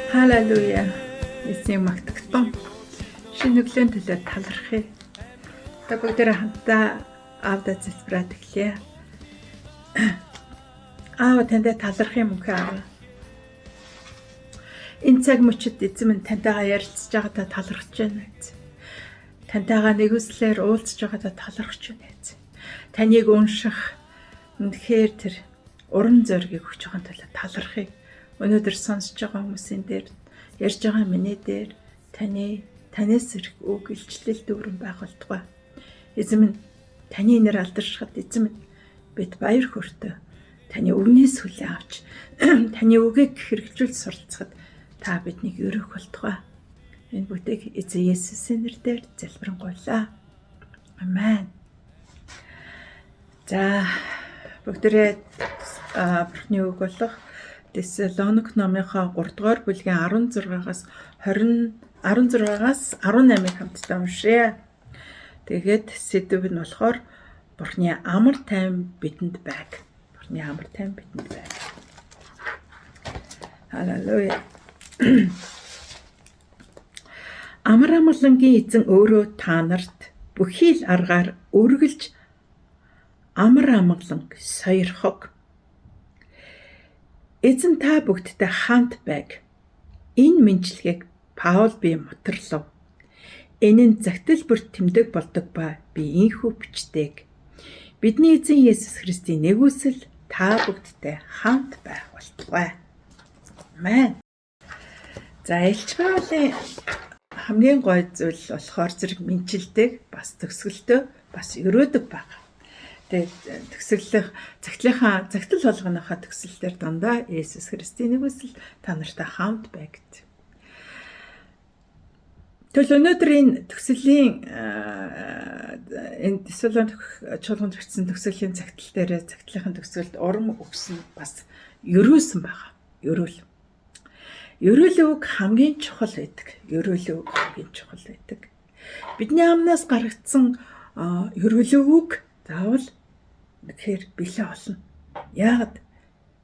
Халелуя. Эзэн магтагтун. Шинэ өглөөний төлөө талархъя. Та бүгдээ хамтдаа аавда залбираад эхлэе. Аав тантай талархах юм уу аав? Энэ цаг мөчид эзэн минь тантайгаа ярилцж байгаадаа талархаж байна. Тантайгаа нэгүслэр уулзж байгаадаа талархаж байна. Таныг унших үнэхээр тэр урам зоригийг өгч байгаа төлөө талархъя. Өнөөдөр сонсож байгаа хүмүүсийн дээр ярьж байгаа миний дээр танаас ирэх үг илчлэл дүүрэн байх болтугай. Эзэн минь таны нэр алдаршихад эзэн минь бид баяр хөөртэй таны үгнээс хүлээн авч таны үгийг хэрэгжүүл суралцахад та биднийг өрөөх болтугай. Энэ бүтээг эзэн Есүсийн нэрээр залбирanгуйлаа. Амен. За бүгдээ бурхны үг болох Тесалоник номынхаа 3 дугаар бүлгийн 16-аас 18-ыг хамтдаа уншъя. Тэгээд сэдв нь болохоор Бурхны амар тайван бидэнд байг. Бурхны амар тайван бидэнд байг. Халелуя. Амар амгалангийн эзэн өөрөө та нарт бүхий л аргаар үргэлж амар амгаланг сойрхог. Эзэн та бүгдтэй хамт байг. Энэ мэдлэгийг Паул би мотрлов. Энэ нь загтал бүр тэмдэг болдог ба би инхүү бичдэг. Бидний эзэн Есүс Христийн нэгүсэл та бүгдтэй хамт байх болтугай. Амен. За Илч Паулын хамгийн гой зүйл болохоор зэрэг мэдлдэг, бас төгсгөлтөө, бас өрөөдөг байна. Тэгээд загтал болгоныхаа төгсөлтөөр дандаа Есүс Христийн нэгүсэл та нартай хамт байг гэдэг. Тэгвэл өнөөдөр энэ төгсөлийн энэ Тесалоник чуулганд бичсэн төгсөлийн загтал дээр загтлынхын төгсгөлд урам өгсөн бас өрөөсөн байгаа. Өрөөлөө үг хамгийн чухал байдаг. Бидний амнаас гаргагдсан өрөөлөө үг заавал тэгэхээр бэлээ олно. Яагаад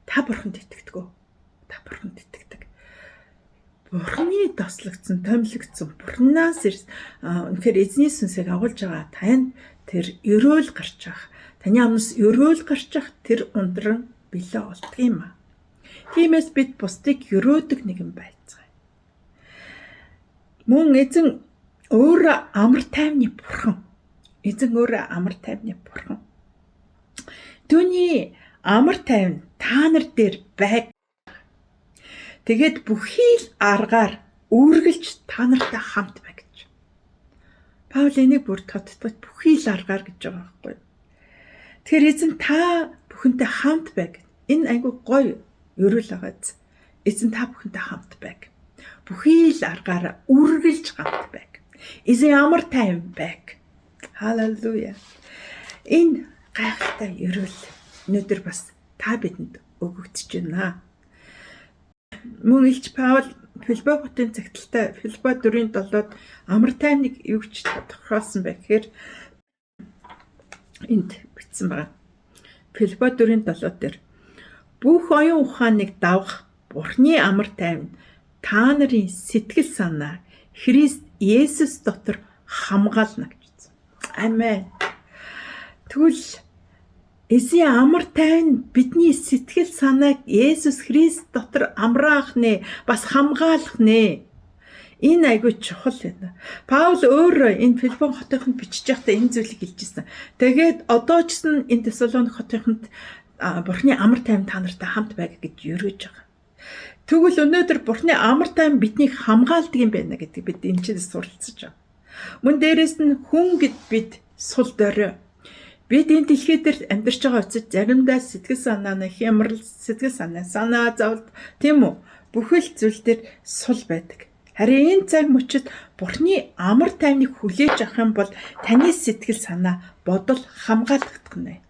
та бурханд итгэдэг. Бурханы тослогдсон, томилогдсон, Бурханаас үнэхээр эзний сүнсийг агуулж байгаа танд тэр өрөөл гарч байгаа. Таны амнаас өрөөл гарч байгаа тэр ундран бэлээ олдг юм аа. Тиймээс бид бусдыг өрөөдөг нэгэн байцгаая. Мөн эзэн өөрөө амар тайвны бурхан. Түүний амар тайван та нар дээр байг. Тэгээд бүхий л аргаар үргэлж та нартай хамт байг гэж. Паул энийг бүр тодтогч бүхий л аргаар гэж байгаа байхгүй. Тэгэхээр эзэн та бүхэнтэй хамт байг. Энэ айгүй гоё өрөөл байгааз. Эзэн та бүхэнтэй хамт байг. Бүхий л аргаар үргэлж хамт байг. Эзэн амар тайван байг. Халелуя. Энэ гайхалтай өрөөл өнөөдөр бас та бидэнд өгөгдөж байна. Мөн Илч Паул Филиппо хотын цагталтай Филиппо 4:7-д амар тайвныг юу ч тодорхойлсон байх гэхээр энд бичсэн байна. Филиппо 4:7 дээр бүх оюун ухааныг давах Бурхны амар тайван та нарын сэтгэл санаа Христ Есүс дотор хамгаална гэж. Амен. Тэгвэл эзэн амар тайван бидний сэтгэл санааг Есүс Христ дотор амраах нэ, бас хамгаалах нэ. Энэ айгүй чухал байна. Паул өөрөө энэ Филиппо хотынд бичиж байхдаа энэ зүйлийг хэлжсэн. Тэгээд одоо ч гэсэн энэ Тесалоник хотынд Бурхны амар тайван та нартай хамт байг гэж өрөөж байгаа. Тэгвэл өнөөдөр Бурхны амар тайван биднийг хамгаалдаг юм байна гэдэг бид энэ чинь суралцж байгаа. Мөн дээрэс нь хүн гэд бид сул дорой. Бид энэ дэлхий дээр амьдарч байгаа учраас заримдаа сэтгэл санааны хямрал, санаа зовлт, тийм үү? Бүхэл зүйл дээр сул байдаг. Харин энэ цаг мөчид Бурхны амар тайвныг хүлээж авах юм бол таны сэтгэл санаа, бодол хамгаалагдах нэ.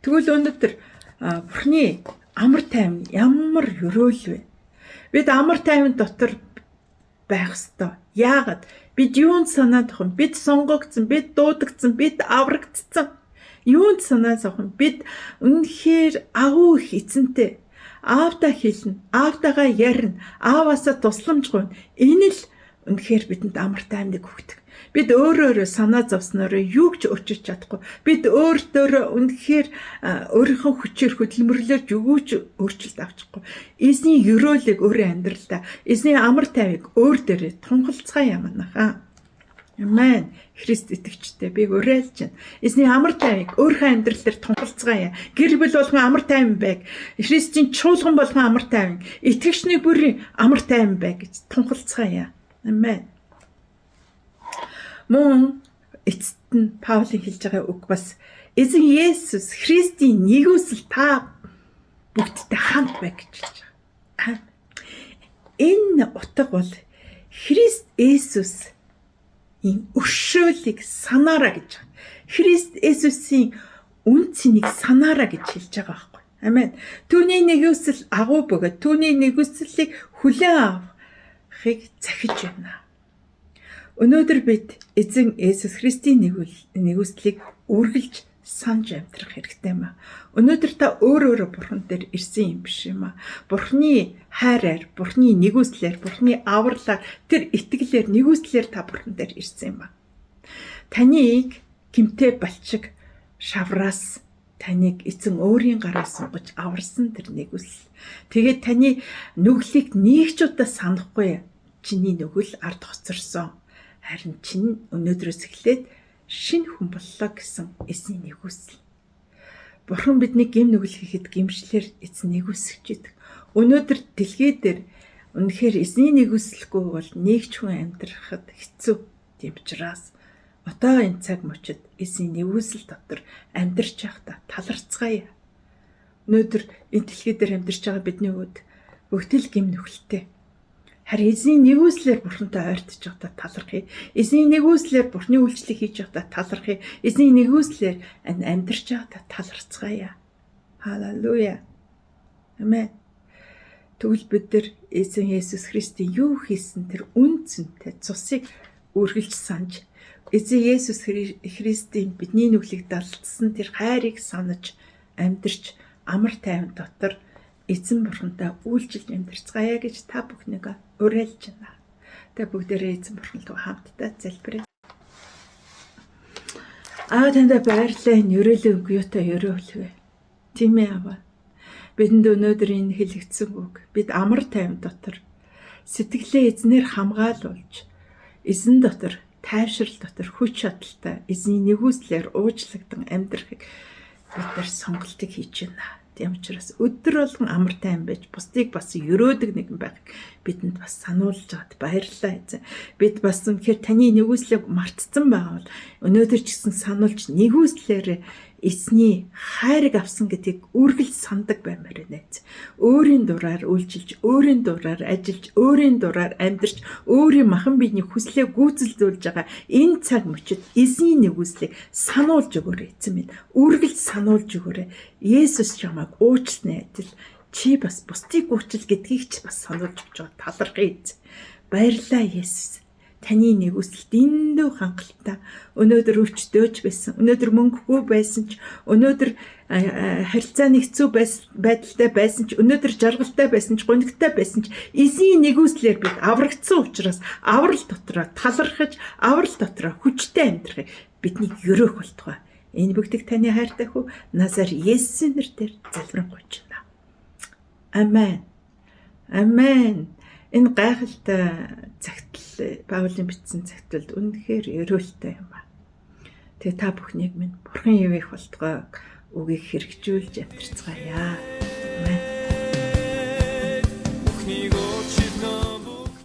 Тэгвэл өнөөдөр Бурхны амар тайван ямар өрөөл вэ? Бид амар тайван дотор байх ёстой. Яагаад? Бид юунд санаад авах вэ? Бид сонгогдсон, бид дуудагдсан, бид аврагдсан. Юунд санаа зовх вэ? Бид үнэхээр агуу их эзэнтэй аавдаа хэлнэ, аавдаагаа ярина, ааваасаа тусламж гуйна. Энэ л үнэхээр бидэнд амар таймыг өгдөг. Бид өөрөөрөө санаа зовснороо юу ч өчөж чадахгүй. Бид өөртөө үнэхээр өөрийнхөө хүчээр хөдөлмөрлөж юу ч өөрчлөлт авчихгүй. Эзний ёроолыг өөрийн амьдралдаа, эзний амар тайвыг өөр дээрээ тунхалцгаая манайхаа. Амен. Христ итгэгчтэй би уриалж байна. Эзний амар тайвыг өөрийнхөө амьдрал дээр тунхалцгаая. Гэр бүл болгон амар тайван байг. Христийн чуулган болгон амар тайван, итгэгчний бүрийн амар тайван байг гэж тунхалцгаая. Амен. Мөн эцэст нь Паулийн хэлж байгаа үг бас эзэн Есүс Христийн нэгүсэл та бүгдтэй хамт бай гэж хэлж байгаа. Энэ утга бол Христ Есүс өршөөлийг санаараа гэж байна. Христ Есүсийн үн цэнийг санаараа гэж хэлж байгаа байхгүй. Амен. Түүний нэгүсэл агуу бөгөөд түүний нэгүслийг хүлээн авахыг захиж байна. Өнөөдөр бид эзэн Есүс Христийн нэгүслийг үргэлж санаж амьдрах хэрэгтэй юм а. Өнөөдөр та өөрөө бурхан дээр ирсэн юм биш юм а. Бурханы хайраар, бурханы нэгүслээр, бурханы авралаар, тэр итгэлээр, нэгүслээр та бурхан дээр ирсэн юм а. Таныг гимтэй балчиг шавраас таныг эзэн өөрийн гараас сунгаж аварсан тэр нэгүсэл. Тэгээд таны нүглийг нэг ч удаа санахгүй чиний нүгэл ард хоцорсон. Харин чинь өнөөдрөөс эхлээд шинэ хүн боллоо гэсэн эзний нэгүсэл. Бурхан бидний гэм нүгэл хийхэд гимшлэр эзэн нэгүсгэж идэг. Өнөөдөр дэлхий дээр үнэхээр эзний нэгүсэлгүй бол нэг ч хүн амьдрахад хэцүү. Тийм учраас одоо энэ цаг мөчид эзний нэгүсэл дотор амьдрч явахдаа таларцгаая. Өнөөдөр энэ дэлхий дээр амьдрч байгаа бидний үед бүгд л гэм нүгэлтэй. Харин эзний нэгүслэр бурхантай ойртож явахдаа талархъя. Эзний нэгүслэр бурхны үйлчлэг хийж явахдаа талархъя. Эзний нэгүслэр амьдарч явахдаа таларцгаая. Халелуя. Амен. Тэгвэл бид нар эзэн Есүс Христийн юу хийсэн тэр үн цэнтэй цусыг үргэлж санаж, эзэн Есүс Христийн бидний нүглийг далдсан тэр хайрыг санаж амьдарч амар тайван дотор эзэн бурхантай үйлчлж амьдарцгаая гэж та бүхнийг уриалж байна. Та бүгдээрээ эзэн бурхантай хамтдаа залбирая. Танда баярлалаа энэ өрөөлөө өгөөтэй өрөөлвэ. Тийм ээ аваа. Бидэнд өнөөдөр энэ хэлэгдсэн үг. Бид амар тайван дотор сэтгэлээ эзнэр хамгаалуулж, эзэн дотор тайвшрал дотор хүч чадалтай эзний нэгүслэр уучлагдсан амьдрахыг бид нар сонголтыг хийж байна. Тийм учраас өдөр болгон амар тайван байж бусдыг бас өрөөдөг нэгэн байх бидэнд бас сануулж байгаад баярлалаа эзэн. Бид бас үнэхээр таны нэгүслийг мартсан байгаа бол өнөөдөр ч гэсэн сануулж нэгүслээр эзний хайрыг авсан гэдгийг үргэлж сандаг баймаар байна эзэн. Өөрийн дураар үйлчилж, өөрийн дураар ажиллаж, өөрийн дураар амьдарч, өөрийн махан биений хүслээ гүйцэлдүүлж байгаа энэ цаг мөчид эзний нэгүслийг сануулж өгөөрэй эзэн минь. Үргэлж сануулж өгөөрэй. Есүс чамайг уучлснаа адил чи бас бусдыг уучлал гэдгийг ч бас сануулж өгч байгаа талархъя эзэн. Баярлалаа Есүс. Таны нэгүсэлд эндүү хангалттай өнөөдөр өвчтөөж байсан, өнөөдөр мөнгөгүй байсан ч, өнөөдөр харилцааны хэцүү байдалтай байсан ч, өнөөдөр жаргалтай байсан ч, гонигтай байсан ч эзний нэгүслэр бид аврагдсан учраас аврал дотроо талархаж, аврал дотроо хүчтэй амьдрахыг бидний өрөөх болтугай. Энэ бүгдийг таны хайртай хүү Назар Есүсийн нэрээр залбирanгуйч байна. Амен. Амен. Энэ гайхалтай загтал Паулийн бичсэн загталд үнэхээр өрөөлтэй юм ба. Тэгээ та бүхнийг минь бурхан ивэх болтгойг үгийг хэрэгжүүлж амтарцгаая. Амен.